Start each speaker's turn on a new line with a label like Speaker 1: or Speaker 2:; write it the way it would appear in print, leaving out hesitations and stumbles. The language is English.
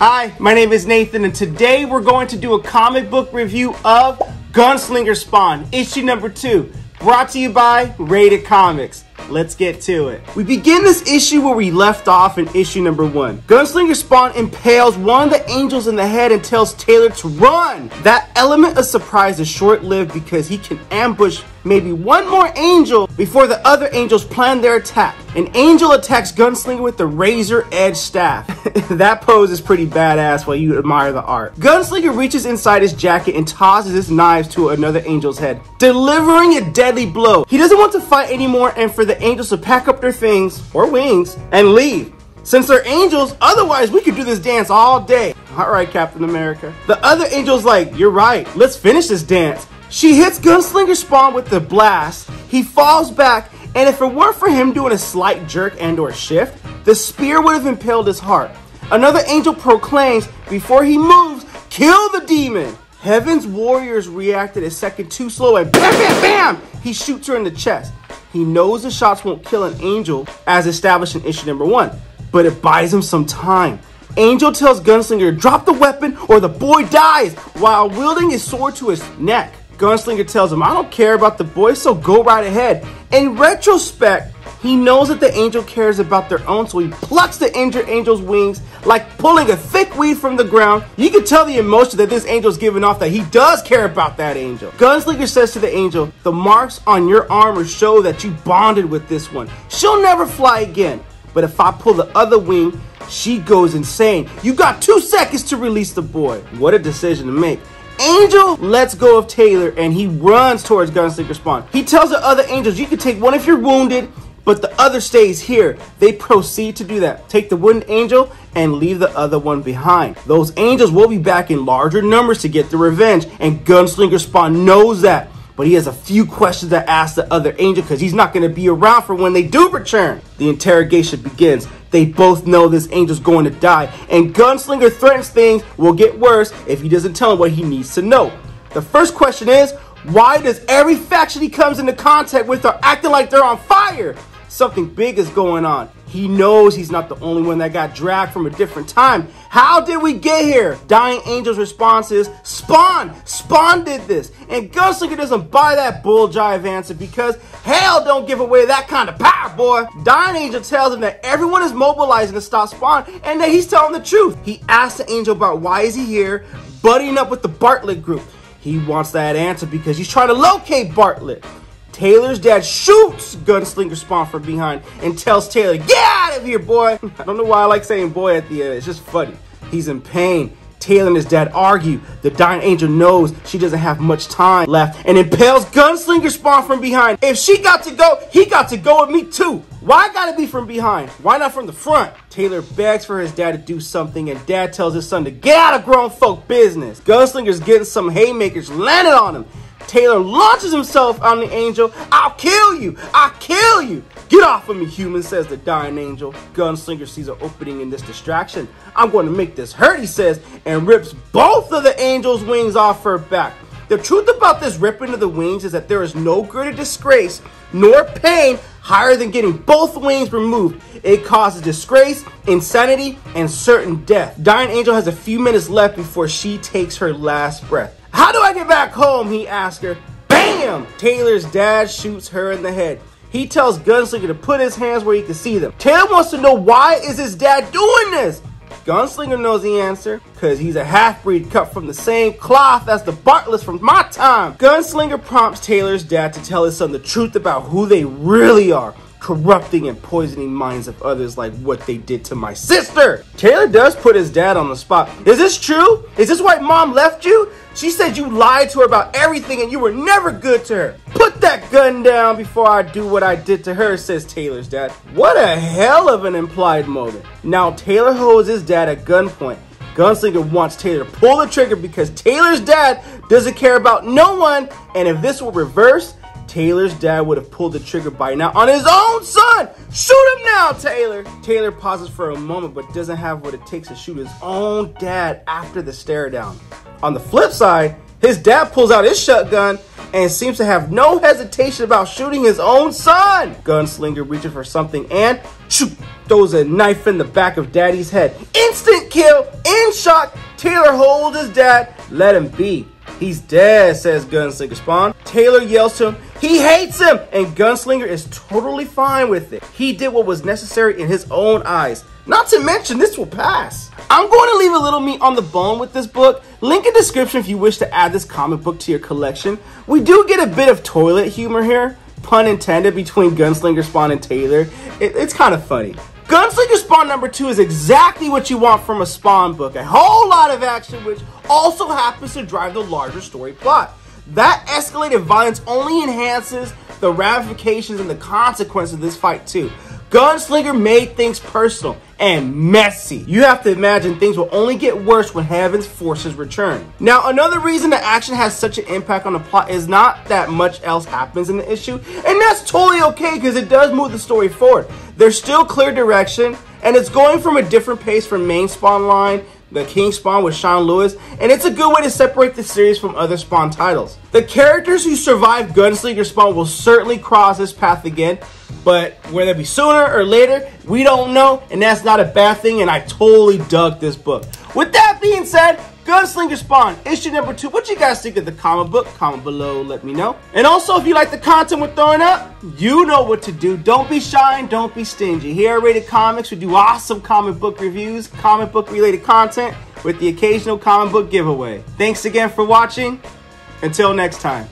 Speaker 1: Hi, my name is Nathan, and today we're going to do a comic book review of Gunslinger Spawn, issue number 2, brought to you by RatedComics. Let's get to it. We begin this issue where we left off in issue number 1. Gunslinger Spawn impales one of the angels in the head and tells Taylor to run. That element of surprise is short-lived because he can ambush maybe one more angel before the other angels plan their attack. An angel attacks Gunslinger with the razor-edged staff. That pose is pretty badass while you admire the art. Gunslinger reaches inside his jacket and tosses his knives to another angel's head, delivering a deadly blow. He doesn't want to fight anymore and for the angels to pack up their things, or wings, and leave. Since they're angels, otherwise we could do this dance all day. Alright, Captain America. The other angel's like, you're right, let's finish this dance. She hits Gunslinger Spawn with the blast. He falls back, and if it weren't for him doing a slight jerk and or shift, the spear would have impaled his heart. Another angel proclaims, before he moves, kill the demon. Heaven's warriors reacted a second too slow and bam, bam, bam! He shoots her in the chest. He knows the shots won't kill an angel as established in issue number 1, but it buys him some time. Angel tells Gunslinger to drop the weapon or the boy dies while wielding his sword to his neck. Gunslinger tells him, I don't care about the boy, so go right ahead. In retrospect, he knows that the angel cares about their own, so he plucks the injured angel's wings like pulling a thick weed from the ground. You can tell the emotion that this angel's giving off that he does care about that angel. Gunslinger says to the angel, the marks on your armor show that you bonded with this one. She'll never fly again. But if I pull the other wing, she goes insane. You got 2 seconds to release the boy. What a decision to make. Angel lets go of Taylor and he runs towards Gunslinger Spawn. He tells the other angels, you can take one if you're wounded, but the other stays here. They proceed to do that. Take the wounded angel and leave the other one behind. Those angels will be back in larger numbers to get the revenge, and Gunslinger Spawn knows that. But he has a few questions to ask the other angel because he's not going to be around for when they do return. The interrogation begins. They both know this angel's going to die, and Gunslinger threatens things will get worse if he doesn't tell him what he needs to know. The first question is, why does every faction he comes into contact with are acting like they're on fire? Something big is going on. He knows he's not the only one that got dragged from a different time. How did we get here? Dying Angel's response is, Spawn! Spawn did this! And Gunslinger doesn't buy that bull jive answer because hell don't give away that kind of power, boy. Dying Angel tells him that everyone is mobilizing to stop Spawn and that he's telling the truth. He asks the angel about why is he here, buddying up with the Bartlett group. He wants that answer because he's trying to locate Bartlett. Taylor's dad shoots Gunslinger Spawn from behind and tells Taylor, get out of here, boy. I don't know why I like saying boy at the end. It's just funny. He's in pain. Taylor and his dad argue. The dying angel knows she doesn't have much time left and impales Gunslinger Spawn from behind. If she got to go, he got to go with me too. Why gotta be from behind? Why not from the front? Taylor begs for his dad to do something and dad tells his son to get out of grown folk business. Gunslinger's getting some haymakers landed on him. Taylor launches himself on the angel. I'll kill you! I'll kill you! Get off of me, human, says the dying angel. Gunslinger sees an opening in this distraction. I'm going to make this hurt, he says, and rips both of the angel's wings off her back. The truth about this ripping of the wings is that there is no greater disgrace nor pain higher than getting both wings removed. It causes disgrace, insanity, and certain death. Dying Angel has a few minutes left before she takes her last breath. How do I get back home? He asks her. Bam! Taylor's dad shoots her in the head. He tells Gunslinger to put his hands where he can see them. Taylor wants to know why is his dad doing this? Gunslinger knows the answer, because he's a half-breed cut from the same cloth as the Bartletts from my time. Gunslinger prompts Taylor's dad to tell his son the truth about who they really are, corrupting and poisoning minds of others like what they did to my sister. Taylor does put his dad on the spot. Is this true? Is this why mom left you? She said you lied to her about everything and you were never good to her. Put that gun down before I do what I did to her, says Taylor's dad. What a hell of an implied moment. Now Taylor holds his dad at gunpoint. Gunslinger wants Taylor to pull the trigger because Taylor's dad doesn't care about no one, and if this were reversed, Taylor's dad would have pulled the trigger by now on his own son. Shoot him now, Taylor. Taylor pauses for a moment but doesn't have what it takes to shoot his own dad after the stare down. On the flip side, his dad pulls out his shotgun and seems to have no hesitation about shooting his own son. Gunslinger reaches for something and shoot, throws a knife in the back of Daddy's head. Instant kill. In shock, Taylor holds his dad. Let him be. He's dead, says Gunslinger Spawn. Taylor yells to him, he hates him, and Gunslinger is totally fine with it. He did what was necessary in his own eyes. Not to mention, this will pass. I'm going to leave a little meat on the bone with this book. Link in description if you wish to add this comic book to your collection. We do get a bit of toilet humor here, pun intended, between Gunslinger Spawn and Taylor. It's kind of funny. Gunslinger Spawn number 2 is exactly what you want from a Spawn book. A whole lot of action, which also happens to drive the larger story plot. That escalated violence only enhances the ramifications and the consequences of this fight too. Gunslinger made things personal and messy. You have to imagine things will only get worse when Heaven's forces return. Now, another reason the action has such an impact on the plot is not that much else happens in the issue, and that's totally okay because it does move the story forward. There's still clear direction, and it's going from a different pace from main Spawn line, the King Spawn with Sean Lewis, and it's a good way to separate the series from other Spawn titles. The characters who survived Gunslinger Spawn will certainly cross this path again, but whether it be sooner or later, we don't know, and that's not a bad thing, and I totally dug this book. With that being said, Gunslinger Spawn, issue number 2. What you guys think of the comic book? Comment below, let me know. And also, if you like the content we're throwing up, you know what to do. Don't be shy and don't be stingy. Here at Rated Comics, we do awesome comic book reviews, comic book related content, with the occasional comic book giveaway. Thanks again for watching. Until next time.